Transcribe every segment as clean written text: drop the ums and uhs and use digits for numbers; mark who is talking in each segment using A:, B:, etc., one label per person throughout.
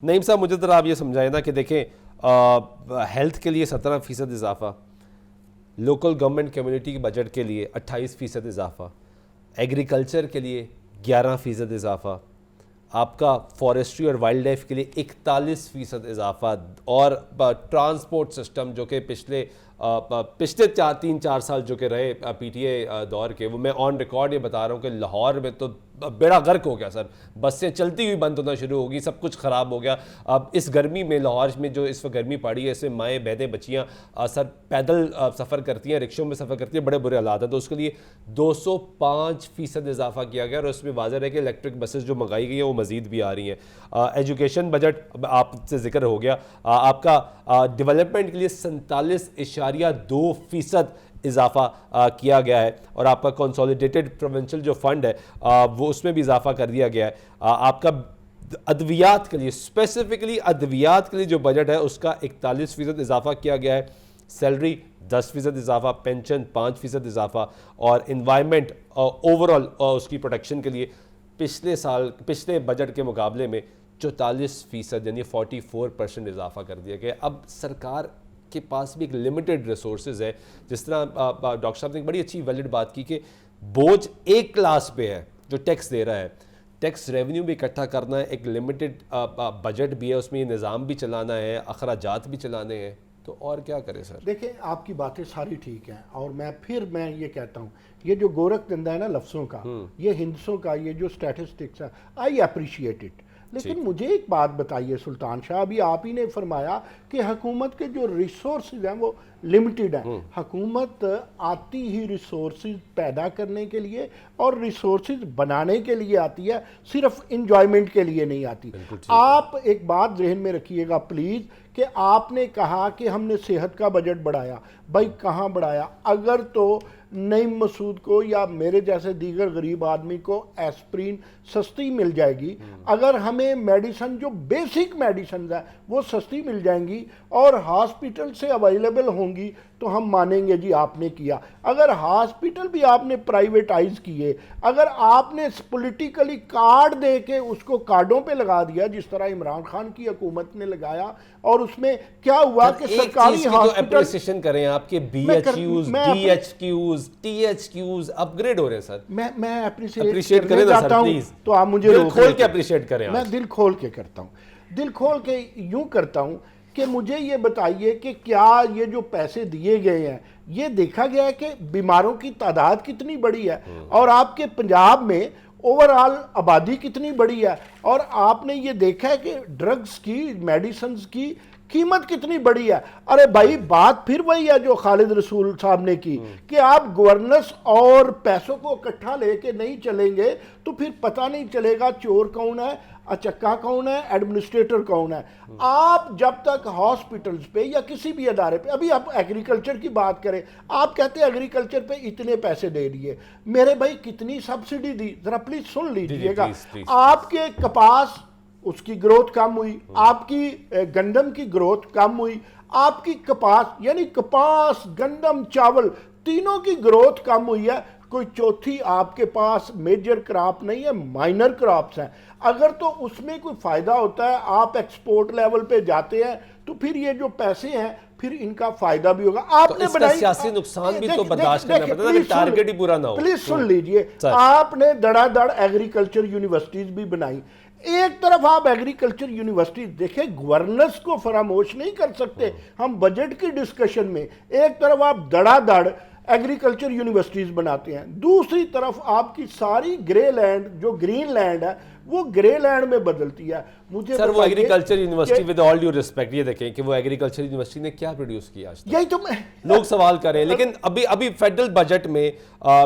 A: نعیم صاحب مجھے ذرا آپ یہ سمجھائیں نا کہ دیکھیں ہیلتھ کے لیے 17% اضافہ، لوکل گورنمنٹ کمیونٹی کے بجٹ کے لیے 28% اضافہ، ایگریکلچر کے لیے 11% اضافہ، آپ کا فارسٹری اور وائلڈ لائف کے لیے 41% اضافہ، اور ٹرانسپورٹ سسٹم جو کہ پچھلے 3-4 سال جو کہ رہے پی ٹی اے دور کے، وہ میں آن ریکارڈ یہ بتا رہا ہوں کہ لاہور میں تو بیڑا غرق ہو گیا سر، بسیں چلتی ہوئی بند ہونا شروع ہو گئی، سب کچھ خراب ہو گیا۔ اب اس گرمی میں لاہور میں جو اس وقت گرمی پڑی ہے، اس میں مائیں بہنیں بچیاں سر پیدل سفر کرتی ہیں، رکشوں میں سفر کرتی ہیں، بڑے برے حالات ہیں۔ تو اس کے لیے 205% اضافہ کیا گیا، اور اس میں واضح ہے کہ الیکٹرک بسز جو منگائی گئی ہیں وہ مزید بھی آ رہی ہیں۔ ایجوکیشن بجٹ آپ سے ذکر ہو گیا، آپ کا ڈیولپمنٹ کے لیے 47.2% اضافہ کیا گیا ہے، اور آپ کا کنسولیڈیٹڈ پروونشل جو فنڈ ہے وہ اس میں بھی اضافہ کر دیا گیا ہے۔ آپ کا ادویات کے لیے، اسپیسیفکلی ادویات کے لیے جو بجٹ ہے اس کا 41% اضافہ کیا گیا ہے، سیلری 10% اضافہ، پینشن 5% اضافہ، اور انوائرمنٹ اوورال اس کی پروٹیکشن کے لیے پچھلے بجٹ کے مقابلے میں 44% یعنی 44% اضافہ کر دیا گیا۔ اب سرکار کے پاس بھی ایک لمیٹڈ ریسورسز ہے، جس طرح ڈاکٹر صاحب نے ایک بڑی اچھی ویلڈ بات کی کہ بوجھ ایک کلاس پہ ہے جو ٹیکس دے رہا ہے، ٹیکس ریونیو بھی اکٹھا کرنا ہے، ایک لمیٹڈ بجٹ بھی ہے، اس میں یہ نظام بھی چلانا ہے، اخراجات بھی چلانے ہیں، تو اور کیا کرے سر؟
B: دیکھیں آپ کی باتیں ساری ٹھیک ہیں، اور میں یہ کہتا ہوں، یہ جو گورکھ دندہ ہے نا لفظوں کا، یہ ہندسوں کا، یہ جو سٹیٹسٹکس ہے، آئی اپریشیٹ اٹ، لیکن مجھے ایک بات بتائیے سلطان شاہ، ابھی آپ ہی نے فرمایا کہ حکومت کے جو ریسورسز ہیں وہ لمیٹڈ ہیں۔ حکومت آتی ہی ریسورسز پیدا کرنے کے لیے اور ریسورسز بنانے کے لیے آتی ہے، صرف انجوائمنٹ کے لیے نہیں آتی۔ آپ ایک بات ذہن میں رکھیے گا پلیز، کہ آپ نے کہا کہ ہم نے صحت کا بجٹ بڑھایا، بھائی کہاں بڑھایا؟ اگر تو نعیم مسعود کو یا میرے جیسے دیگر غریب آدمی کو ایسپرین سستی مل جائے گی، اگر ہمیں میڈیسن جو بیسک میڈیسنز ہیں وہ سستی مل جائیں گی اور ہاسپٹل سے اویلیبل ہوں گی، تو ہم مانیں گے جی آپ نے کیا۔ اگر ہاسپٹل بھی آپ نے پرائیویٹائز کیے، اگر آپ نے پولیٹیکلی کارڈ دے کے اس کو کارڈوں پہ لگا دیا جس طرح عمران خان کی حکومت نے لگایا، اور اس میں کیا ہوا کہ سرکاری ہاسپٹل
A: اپریسیشن کریں، آپ کے B H Qs, D H Qs, T H Qs upgrade ہو رہے ہیں سر۔
B: میں اپریشیٹ کرنا چاہتا ہوں، تو آپ مجھے
A: دل کھول کے اپریشیٹ کریں۔
B: میں دل کھول کے کرتا ہوں، دل کھول کے یوں کرتا ہوں کہ مجھے یہ بتائیے کہ کیا یہ جو پیسے دیے گئے ہیں، یہ دیکھا گیا ہے کہ بیماروں کی تعداد کتنی بڑی ہے، اور آپ کے پنجاب میں اوورآل آبادی کتنی بڑی ہے، اور آپ نے یہ دیکھا ہے کہ ڈرگز کی، میڈیسنز کی قیمت کتنی بڑی ہے۔ ارے بھائی بات پھر وہی ہے جو خالد رسول صاحب نے کی، کہ آپ گورننس اور پیسوں کو اکٹھا لے کے نہیں چلیں گے تو پھر پتہ نہیں چلے گا چور کون ہے، اچکا کون ہے، ایڈمنسٹریٹر کون ہے۔ آپ جب تک ہاسپٹلز پہ یا کسی بھی ادارے پہ، ابھی آپ ایگریکلچر کی بات کریں، آپ کہتے ہیں ایگریکلچر پہ اتنے پیسے دے دیے، میرے بھائی کتنی سبسڈی دی، ذرا پلیز سن لیجئے گا۔ آپ کے کپاس اس کی گروتھ کم ہوئی، آپ کی گندم کی گروتھ کم ہوئی، آپ کی کپاس یعنی کپاس، گندم، چاول تینوں کی گروتھ کم ہوئی ہے، کوئی چوتھی آپ کے پاس میجر کراپ نہیں ہے، مائنر کراپس ہیں۔ اگر تو اس میں کوئی فائدہ ہوتا ہے، آپ ایکسپورٹ لیول پہ جاتے ہیں، تو پھر یہ جو پیسے ہیں پھر ان کا فائدہ بھی ہوگا۔ آپ نے بنائی
A: سیاسی نقصان بھی تو برداشت کرنا پڑتا ہے، ٹارگٹ ہی پورا نہ ہو۔
B: پلیز سن لیجئے، آپ نے دڑا دڑ ایگریکلچر یونیورسٹیز بھی بنائی۔ ایک طرف آپ ایگریکلچر یونیورسٹیز دیکھیں، گورننس کو فراموش نہیں کر سکتے ہم بجٹ کی ڈسکشن میں، ایک طرف آپ دڑا دڑ ایگریکلچر یونیورسٹیز بناتے ہیں، دوسری طرف آپ کی ساری گرے لینڈ جو گرین لینڈ ہے وہ گرے لینڈ میں بدلتی ہے۔ مجھے
A: سر وہ agriculture university with all due respect, یہ دیکھیں کہ وہ ایگریکلچر یونیورسٹی نے کیا پروڈیوس کیا آج تک،
B: یہی تو
A: لوگ سوال کریں۔ لیکن ابھی فیڈرل بجٹ میں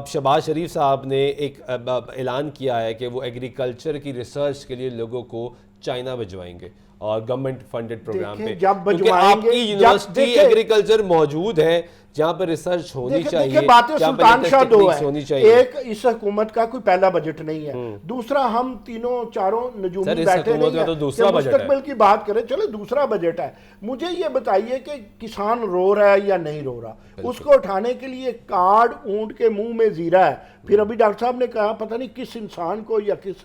A: شہباز شریف صاحب نے ایک اعلان کیا ہے کہ وہ ایگریکلچر کی ریسرچ کے لیے لوگوں کو چائنا بھجوائیں گے، اور گورنمنٹ فنڈڈ پروگرام پہ، کیونکہ آپ کی یونیورسٹی ایگریکلچر موجود ہے جہاں پر ریسرچ ہونی چاہیے،
B: باتیں سلطان شاہ دو
A: ہونی
B: ہیں۔
A: چاہیے۔
B: ایک اس حکومت کا کوئی پہلا بجٹ نہیں ہے، دوسرا ہم تینوں چاروں نجومی بیٹھے نہیں ہیں کہ مستقبل کی بات کریں، چلے دوسرا بجٹ ہے۔ مجھے یہ بتائیے کہ کسان رو رہا ہے یا نہیں رو رہا، اس کو اٹھانے کے لیے کارڈ اونٹ کے منہ میں زیرہ ہے۔ پھر ابھی ڈاکٹر صاحب نے کہا پتہ نہیں کس انسان کو یا کس